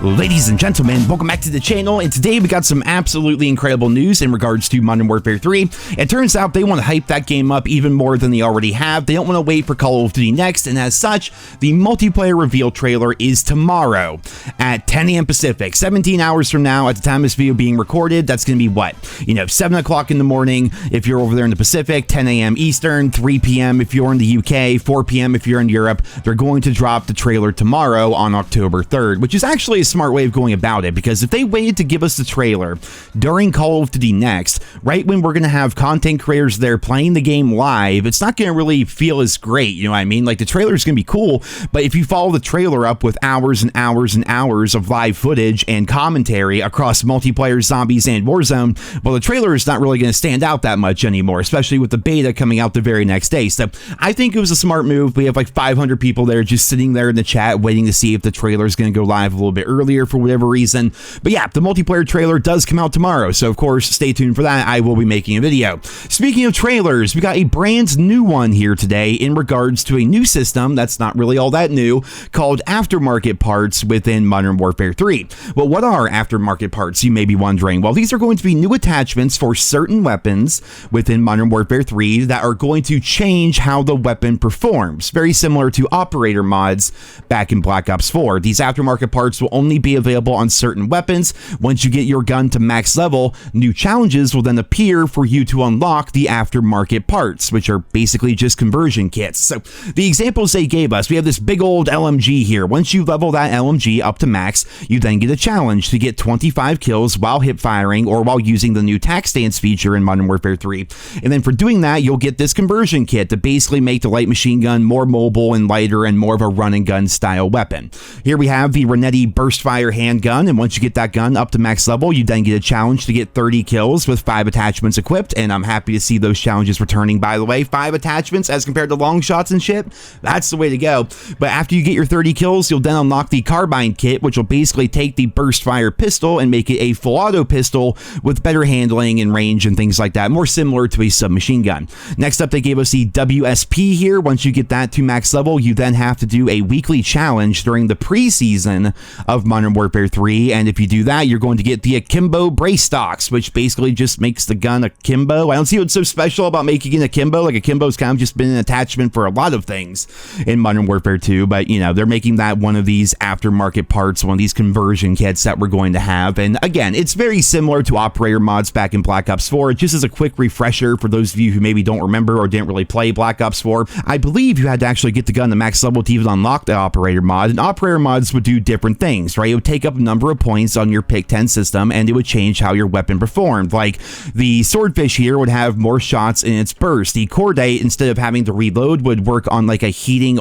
Ladies and gentlemen, welcome back to the channel, and today we got some absolutely incredible news in regards to Modern Warfare 3. It turns out they want to hype that game up even more than they already have. They don't want to wait for Call of Duty next, and as such, the multiplayer reveal trailer is tomorrow at 10 a.m. Pacific, 17 hours from now at the time of this video being recorded. That's going to be what? 7 o'clock in the morning if you're over there in the Pacific, 10 a.m. Eastern, 3 p.m. if you're in the UK, 4 p.m. if you're in Europe. They're going to drop the trailer tomorrow on October 3rd, which is actually a smart way of going about it, because if they waited to give us the trailer during Call of Duty next, right when we're going to have content creators there playing the game live, it's not going to really feel as great, you know what I mean? Like, the trailer is going to be cool, but if you follow the trailer up with hours and hours and hours of live footage and commentary across multiplayer, zombies, and Warzone, well, the trailer is not really going to stand out that much anymore, especially with the beta coming out the very next day. So I think it was a smart move. We have like 500 people there just sitting there in the chat waiting to see if the trailer is going to go live a little bit earlier for whatever reason. But yeah, the multiplayer trailer does come out tomorrow, so of course stay tuned for that. I will be making a video. Speaking of trailers, we got a brand new one here today in regards to a new system that's not really all that new, called Aftermarket parts within Modern Warfare 3. Well, what are Aftermarket parts, you may be wondering? Well, these are going to be new attachments for certain weapons within Modern Warfare 3 that are going to change how the weapon performs, very similar to operator mods back in Black Ops 4. These Aftermarket parts will only be available on certain weapons. Once you get your gun to max level, new challenges will then appear for you to unlock the Aftermarket parts, which are basically just conversion kits. So the examples they gave us, we have this big old LMG here. Once you level that LMG up to max, you then get a challenge to get 25 kills while hip firing or while using the new tac stance feature in Modern Warfare 3. And then for doing that, you'll get this conversion kit to basically make the light machine gun more mobile and lighter and more of a run and gun style weapon. Here we have the Renetti burst fire handgun, and once you get that gun up to max level, you then get a challenge to get 30 kills with 5 attachments equipped, and I'm happy to see those challenges returning, by the way. 5 attachments as compared to long shots and shit, that's the way to go. But after you get your 30 kills, you'll then unlock the carbine kit, which will basically take the burst fire pistol and make it a full auto pistol with better handling and range and things like that, more similar to a submachine gun. Next up, they gave us the WSP here. Once you get that to max level, you then have to do a weekly challenge during the preseason of Modern Warfare 3, and if you do that, you're going to get the akimbo brace stocks, which basically just makes the gun akimbo. I don't see what's so special about making it akimbo. Like, akimbo's kind of just been an attachment for a lot of things in Modern Warfare 2, but they're making that one of these aftermarket parts, one of these conversion kits that we're going to have. And again, it's very similar to operator mods back in Black Ops 4. Just as a quick refresher for those of you who maybe don't remember or didn't really play Black Ops 4, I believe you had to actually get the gun to max level to even unlock the operator mod, and operator mods would do different things, right? It would take up a number of points on your pick 10 system, and it would change how your weapon performed. Like, the swordfish here would have more shots in its burst. The cordate, instead of having to reload, would work on like a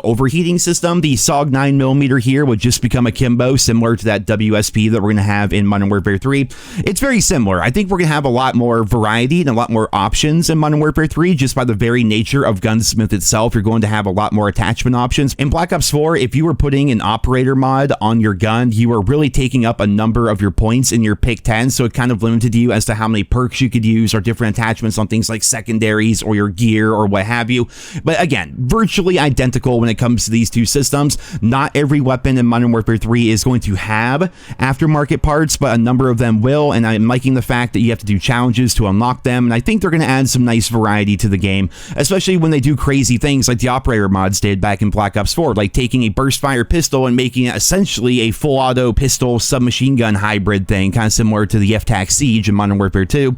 overheating system. The SOG 9mm here would just become akimbo, similar to that WSP that we're going to have in Modern Warfare 3. It's very similar. I think we're going to have a lot more variety and a lot more options in Modern Warfare 3, just by the very nature of Gunsmith itself. You're going to have a lot more attachment options. In Black Ops 4, if you were putting an operator mod on your gun, you were really taking up a number of your points in your pick 10, so it kind of limited you as to how many perks you could use or different attachments on things like secondaries or your gear or what have you. But again, virtually identical when it comes to these two systems. Not every weapon in Modern Warfare 3 is going to have aftermarket parts, but a number of them will, and I'm liking the fact that you have to do challenges to unlock them, and I think they're going to add some nice variety to the game, especially when they do crazy things like the operator mods did back in Black Ops 4, like taking a burst fire pistol and making it essentially a full auto pistol submachine gun hybrid thing, kind of similar to the FTAC Siege in Modern Warfare 2.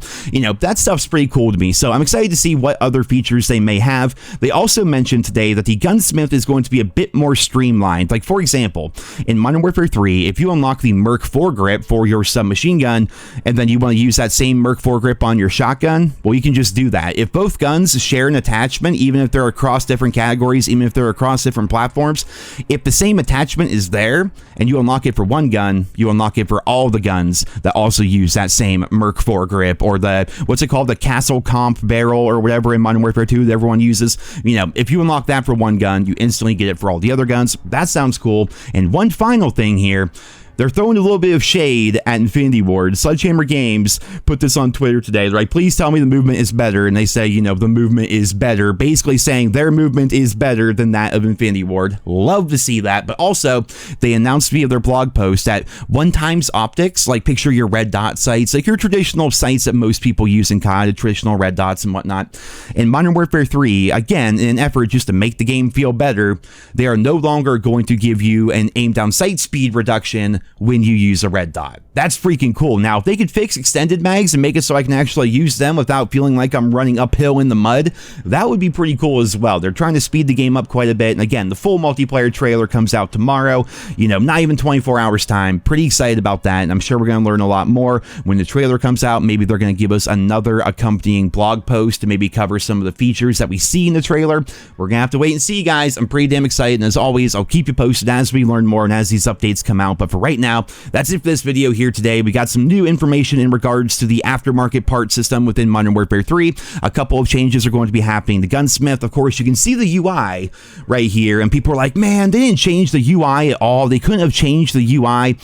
That stuff's pretty cool to me, so I'm excited to see what other features they may have. They also mentioned today that the Gunsmith is going to be a bit more streamlined. Like, for example, in Modern Warfare 3, if you unlock the Merc foregrip for your submachine gun, and then you want to use that same Merc foregrip on your shotgun, well, you can just do that. If both guns share an attachment, even if they're across different categories, even if they're across different platforms, if the same attachment is there, and you unlock it for one gun, you unlock it for all the guns that also use that same Merc foregrip, or the, what's it called, the Castle Comp barrel or whatever in Modern Warfare 2 that everyone uses. If you unlock that for one gun, you instantly get it for all the other guns. That sounds cool. And one final thing here, they're throwing a little bit of shade at Infinity Ward. Sledgehammer Games put this on Twitter today. They're like, please tell me the movement is better. And they say, you know, the movement is better, basically saying their movement is better than that of Infinity Ward. Love to see that. But also, they announced via their blog post that one-times optics, like picture your red dot sights, like your traditional sights that most people use in COD, traditional red dots and whatnot. In Modern Warfare 3, again, in an effort just to make the game feel better, they are no longer going to give you an aim down sight speed reduction when you use a red dot. That's freaking cool. Now, if they could fix extended mags and make it so I can actually use them without feeling like I'm running uphill in the mud, that would be pretty cool as well. They're trying to speed the game up quite a bit. And again, the full multiplayer trailer comes out tomorrow, you know, not even 24 hours time. Pretty excited about that. And I'm sure we're going to learn a lot more when the trailer comes out. Maybe they're going to give us another accompanying blog post to maybe cover some of the features that we see in the trailer. We're going to have to wait and see, guys. I'm pretty damn excited. And as always, I'll keep you posted as we learn more and as these updates come out. But for right now, that's it for this video here today. We got some new information in regards to the aftermarket part system within Modern Warfare 3. A couple of changes are going to be happening to Gunsmith. Of course, you can see the UI right here, and people are like, man, they didn't change the UI at all. They couldn't have changed the UI.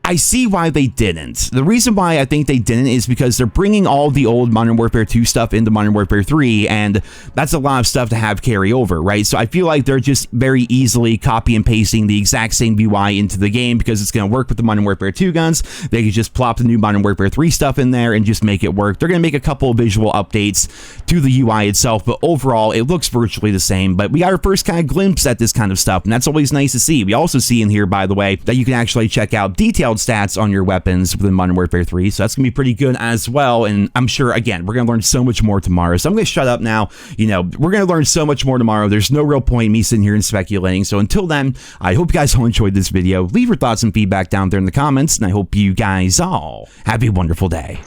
I see why they didn't. The reason why I think they didn't is because they're bringing all the old Modern Warfare 2 stuff into Modern Warfare 3, and that's a lot of stuff to have carry over, right? So I feel like they're just very easily copy and pasting the exact same UI into the game because it's going to work with the Modern Warfare 2 guns. They could just plop the new Modern Warfare 3 stuff in there and just make it work. They're going to make a couple of visual updates to the UI itself, but overall, it looks virtually the same. But we got our first kind of glimpse at this kind of stuff, and that's always nice to see. We also see in here, by the way, that you can actually check out detailed stats on your weapons within Modern Warfare 3, so that's gonna be pretty good as well. And I'm sure, again, we're gonna learn so much more tomorrow, so I'm gonna shut up now. You know, we're gonna learn so much more tomorrow. There's no real point in me sitting here and speculating. So until then, I hope you guys all enjoyed this video. Leave your thoughts and feedback down there in the comments, and I hope you guys all have a wonderful day.